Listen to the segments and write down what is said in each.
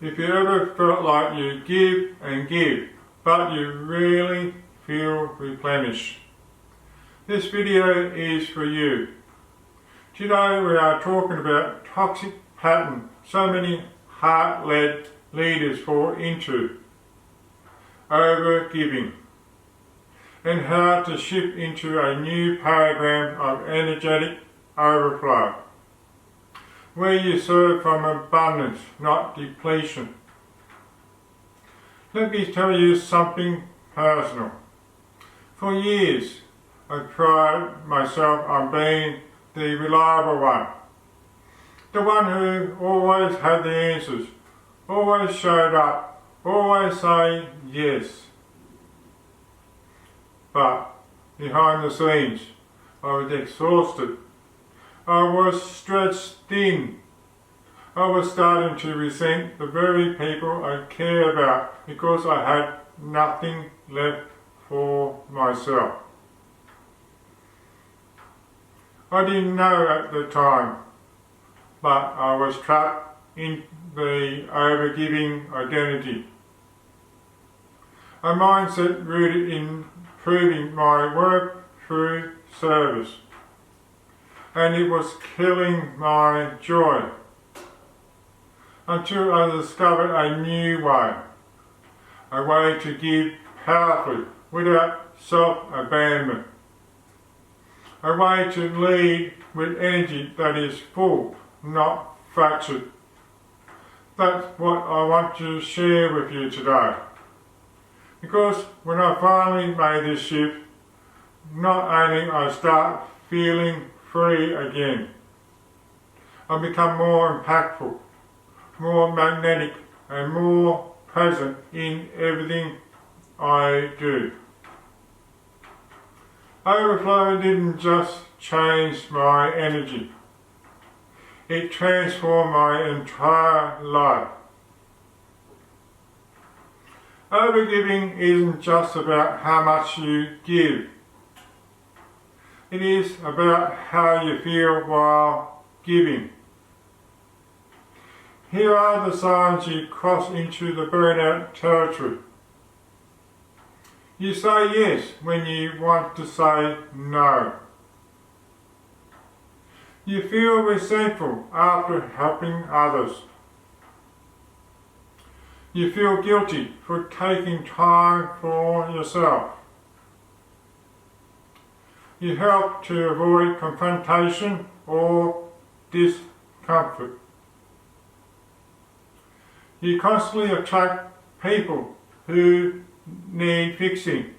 If you ever felt like you give and give, but you really feel replenished, this video is for you. Do you know we are talking about toxic pattern so many heart-led leaders fall into? Overgiving. And how to shift into a new paradigm of energetic overflow, where you serve from abundance, not depletion. Let me tell you something personal. For years, I prided myself on being the reliable one, the one who always had the answers, always showed up, always saying yes. But behind the scenes, I was exhausted. I was stretched thin. I was starting to resent the very people I care about because I had nothing left for myself. I didn't know at the time, but I was trapped in the overgiving identity. A mindset rooted in improving my work through service, and it was killing my joy until I discovered a new way, a way to give powerfully without self-abandonment, a way to lead with energy that is full, not fractured. That's what I want to share with you today. Because when I finally made this shift, not only I start feeling free again, I become more impactful, more magnetic, and more present in everything I do. Overflow didn't just change my energy, it transformed my entire life. Overgiving isn't just about how much you give. It is about how you feel while giving. Here are the signs you cross into the burnout territory. You say yes when you want to say no. You feel resentful after helping others. You feel guilty for taking time for yourself. You help to avoid confrontation or discomfort. You constantly attract people who need fixing.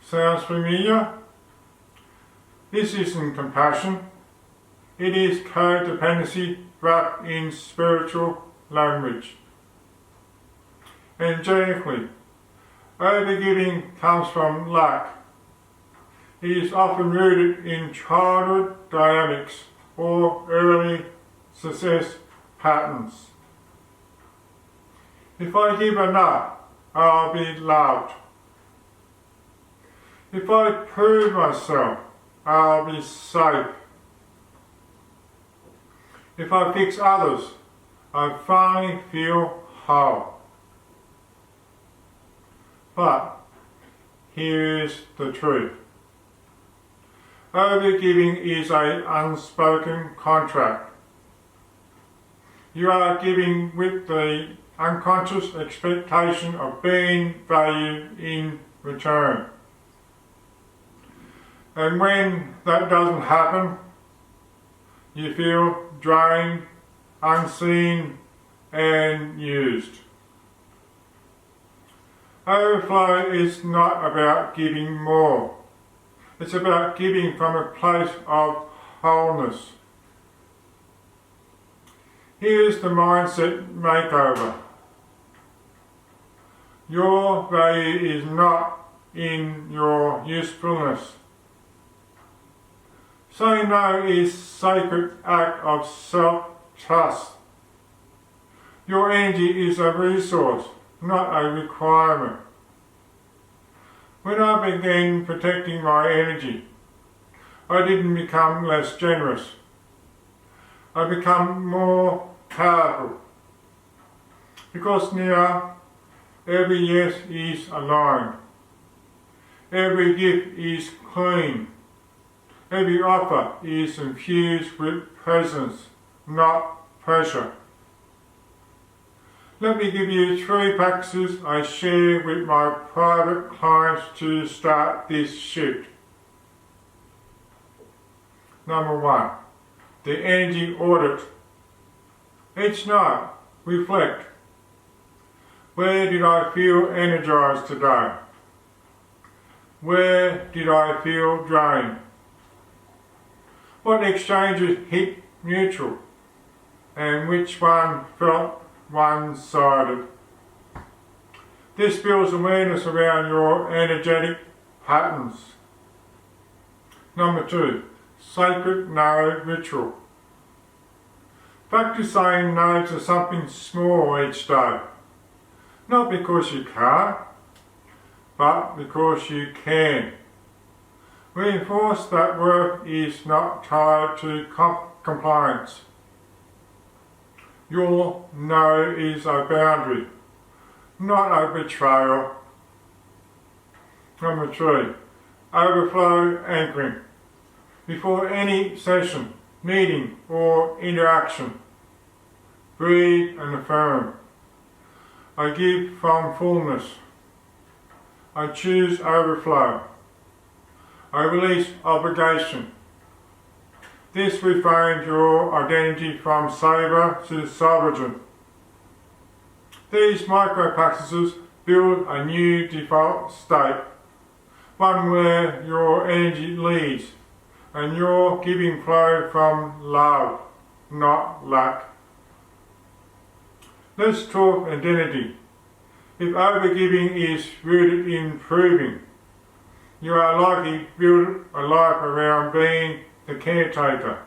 Sounds familiar? This isn't compassion. It is codependency wrapped in spiritual language. Energetically, overgiving comes from lack. It is often rooted in childhood dynamics or early success patterns. If I give enough, I'll be loved. If I prove myself, I'll be safe. If I fix others, I finally feel whole. But here is the truth. Overgiving is an unspoken contract. You are giving with the unconscious expectation of being valued in return. And when that doesn't happen, you feel drained, unseen, and used. Overflow is not about giving more. It's about giving from a place of wholeness. Here's the mindset makeover. Your value is not in your usefulness. Saying no is a sacred act of self-trust. Your energy is a resource, not a requirement. When I began protecting my energy, I didn't become less generous. I become more powerful, Because now every yes is aligned. Every gift is clean. Every offer is infused with presence, not pressure. Let me give you 3 practices I share with my private clients to start this shift. Number 1, the energy audit. Each night, reflect. Where did I feel energized today? Where did I feel drained? What exchanges hit neutral? And which one felt one-sided? This builds awareness around your energetic patterns. Number 2, sacred no ritual. Practice saying no to something small each day. Not because you can't, but because you can. Reinforce that worth is not tied to compliance. Your no is a boundary, not a betrayal. Number 3, overflow anchoring. Before any session, meeting or interaction, breathe and affirm. I give from fullness. I choose overflow. I release obligation. This reframes your identity from saver to sovereign. These micro practices build a new default state, one where your energy leads and your giving flow from love, not lack. Let's talk identity. If overgiving is rooted in proving, you are likely to build a life around being the caretaker,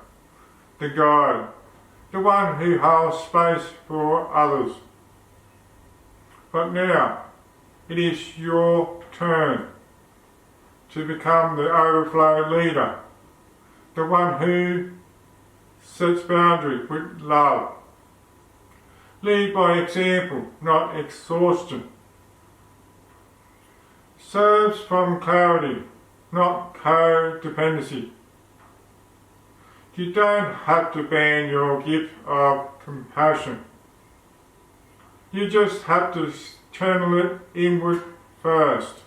the guide, the one who holds space for others. But now, it is your turn to become the overflow leader, the one who sets boundaries with love. Lead by example, not exhaustion. Serves from clarity, not codependency. You don't have to ban your gift of compassion. You just have to channel it inward first.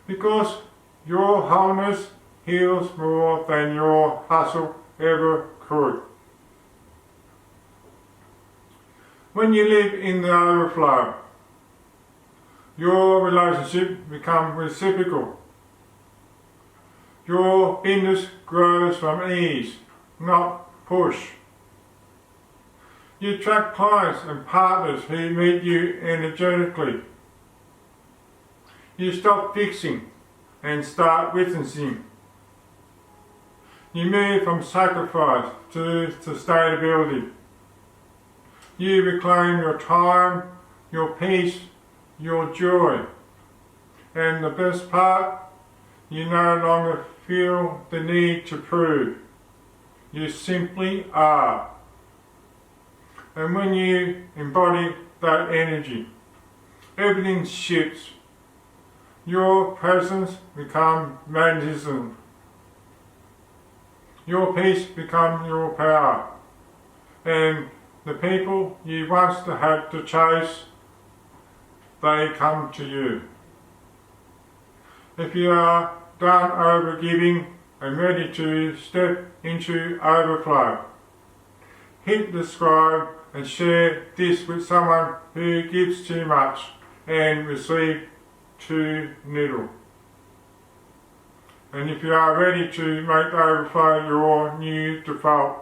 Because your wholeness heals more than your hustle ever could. When you live in the overflow, your relationship becomes reciprocal. Your business grows from ease, not push. You attract clients and partners who meet you energetically. You stop fixing and start witnessing. You move from sacrifice to sustainability. You reclaim your time, your peace, your joy. And the best part, you no longer feel the need to prove. You simply are. And when you embody that energy, everything shifts. Your presence becomes magnetism. Your peace becomes your power. And the people you once had to chase, they come to you. If you are done overgiving and ready to step into overflow, hit the subscribe and share this with someone who gives too much and receives too little. And if you are ready to make overflow your new default,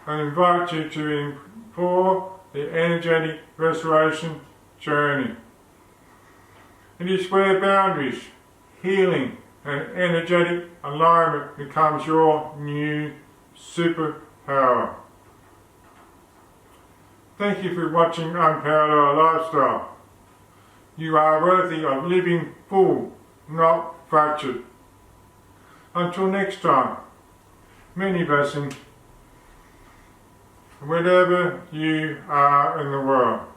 I invite you to explore the energetic restoration journey. It is where boundaries, healing and energetic alignment becomes your new superpower. Thank you for watching Unparalleled Lifestyle. You are worthy of living full, not fractured. Until next time, many blessings. wherever you are in the world.